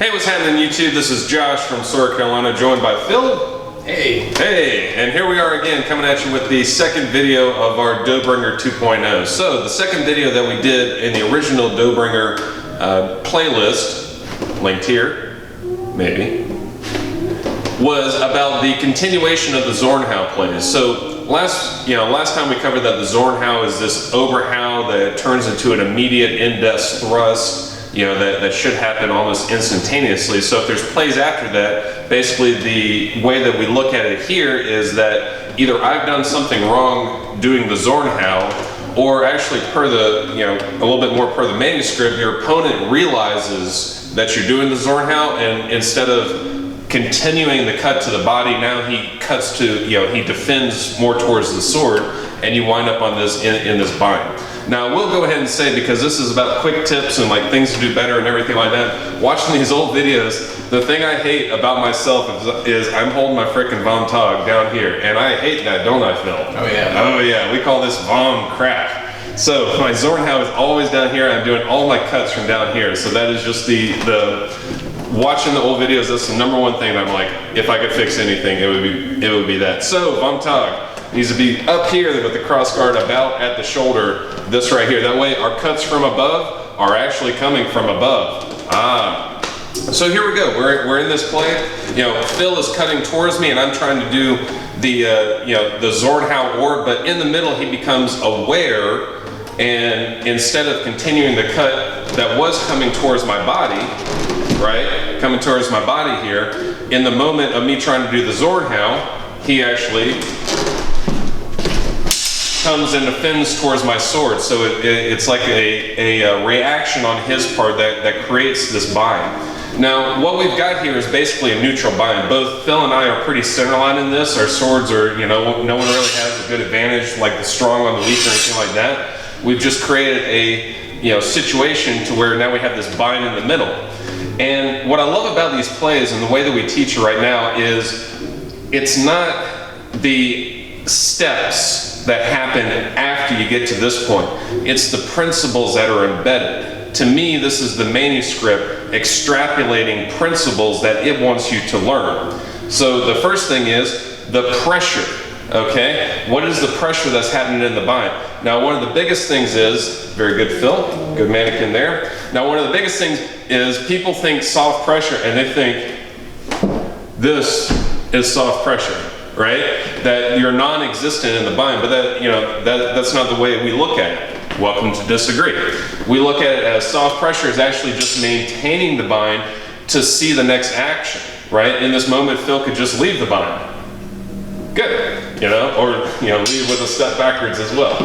Hey, what's happening YouTube? This is Josh from Sawyer, Carolina, joined by Phil. Hey. Hey, and here we are again coming at you with the second video of our Doughbringer 2.0. So the second video that we did in the original Doughbringer playlist, linked here, maybe, was about the continuation of the Zornhau plays. So last time we covered that the Zornhau is this Oberhau that turns into an immediate in-depth thrust, that should happen almost instantaneously. So if there's plays after that, basically the way that we look at it here is that either I've done something wrong doing the Zornhau, or actually per the, a little bit more per the manuscript, your opponent realizes that you're doing the Zornhau, and instead of continuing the cut to the body, now he cuts to, he defends more towards the sword, and you wind up on this in this bind. Now, we'll go ahead and say, because this is about quick tips and like things to do better and everything like that, watching these old videos, the thing I hate about myself is I'm holding my frickin' Vom Tog down here, and I hate that, don't I, Phil? Oh yeah. Oh yeah, we call this Vom crap. So my Zornhau is always down here. I'm doing all my cuts from down here. So that is just the watching the old videos, that's the number one thing that I'm like, if I could fix anything, it would be that. So Vom Tog needs to be up here with the cross guard about at the shoulder, this right here. That way our cuts from above are actually coming from above. So here we go, we're in this play. Phil is cutting towards me and I'm trying to do the Zornhau orb, but in the middle he becomes aware, and instead of continuing the cut that was coming towards my body, right, coming towards my body here, in the moment of me trying to do the Zornhau, he actually comes and defends towards my sword. So it's like a reaction on his part that creates this bind. Now, what we've got here is basically a neutral bind. Both Phil and I are pretty centerline in this. Our swords are, no one really has a good advantage, like the strong on the weak or anything like that. We've just created a situation to where now we have this bind in the middle. And what I love about these plays and the way that we teach it right now is it's not the steps that happen after you get to this point. It's the principles that are embedded. To me, this is the manuscript extrapolating principles that it wants you to learn. So the first thing is the pressure, okay? What is the pressure that's happening in the bind? Now, one of the biggest things is, very good Phil, good mannequin there. Now, one of the biggest things is people think soft pressure and they think this is soft pressure, right? That you're non-existent in the bind, but that's not the way we look at it. Welcome to disagree. We look at it as soft pressure is actually just maintaining the bind to see the next action, right? In this moment, Phil could just leave the bind. Good, or leave with a step backwards as well.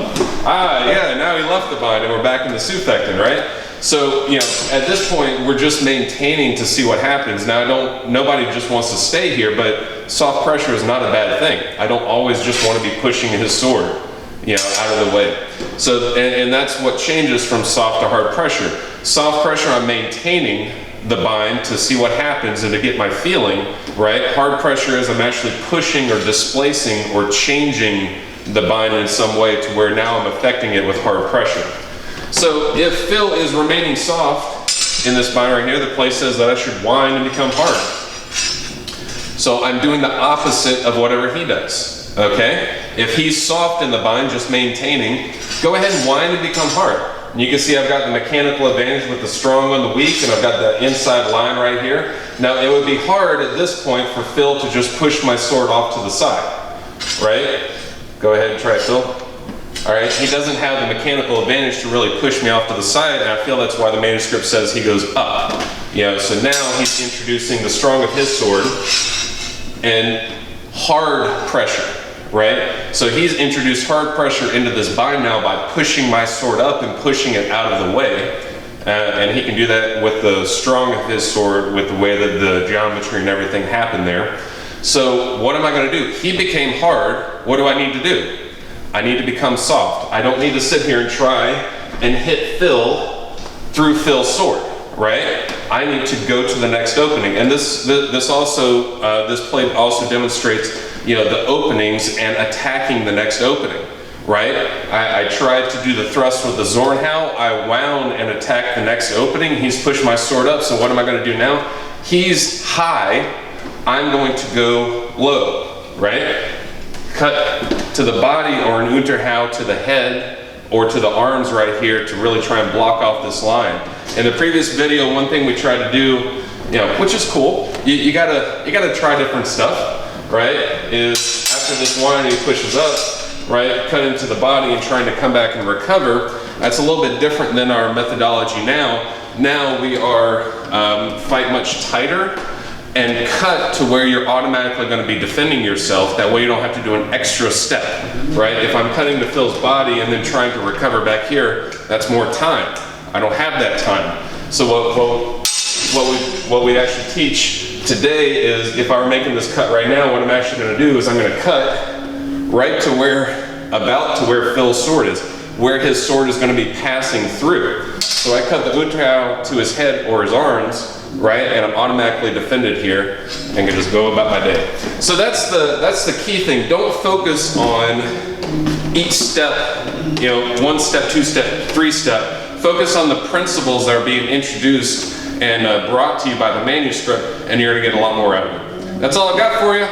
Yeah, now he left the bind and we're back in the Sufectin, right? So, at this point, we're just maintaining to see what happens. Now, nobody just wants to stay here, but soft pressure is not a bad thing. I don't always just want to be pushing his sword, out of the way. So, and that's what changes from soft to hard pressure. Soft pressure, I'm maintaining the bind to see what happens and to get my feeling, right? Hard pressure is I'm actually pushing or displacing or changing the bind in some way to where now I'm affecting it with hard pressure. So if Phil is remaining soft in this bind right here, the play says that I should wind and become hard. So I'm doing the opposite of whatever he does, okay? If he's soft in the bind, just maintaining, go ahead and wind and become hard. And you can see I've got the mechanical advantage with the strong on the weak, and I've got the inside line right here. Now it would be hard at this point for Phil to just push my sword off to the side, right? Go ahead and try it, Phil. All right, he doesn't have the mechanical advantage to really push me off to the side, and I feel that's why the manuscript says he goes up. So now he's introducing the strong of his sword and hard pressure, right? So he's introduced hard pressure into this bind now by pushing my sword up and pushing it out of the way. And he can do that with the strong of his sword, with the way that the geometry and everything happened there. So what am I going to do? He became hard. What do I need to do? I need to become soft. I don't need to sit here and try and hit Phil through Phil's sword, right? I need to go to the next opening. And this play also demonstrates, the openings and attacking the next opening, right? I tried to do the thrust with the Zornhau. I wound and attacked the next opening. He's pushed my sword up, so what am I going to do now? he's high, I'm going to go low, right? Cut to the body or an Unterhau to the head or to the arms right here to really try and block off this line. In the previous video, one thing we tried to do, which is cool, you gotta try different stuff, right? Is after this line he pushes up, right, cut into the body and trying to come back and recover. That's a little bit different than our methodology now. Now we are fight much tighter and cut to where you're automatically going to be defending yourself. That way you don't have to do an extra step, right? If I'm cutting to Phil's body and then trying to recover back here, that's more time. I don't have that time. So what we actually teach today is, if I were making this cut right now, what I'm actually going to do is I'm going to cut right to about to where Phil's sword is, where his sword is going to be passing through. So I cut the Unterhau to his head or his arms, right, and I'm automatically defended here and can just go about my day. So that's the key thing. Don't focus on each step, 1 step, 2 step, 3 step. Focus on the principles that are being introduced and brought to you by the manuscript, and you're going to get a lot more out of it. That's all I've got for you.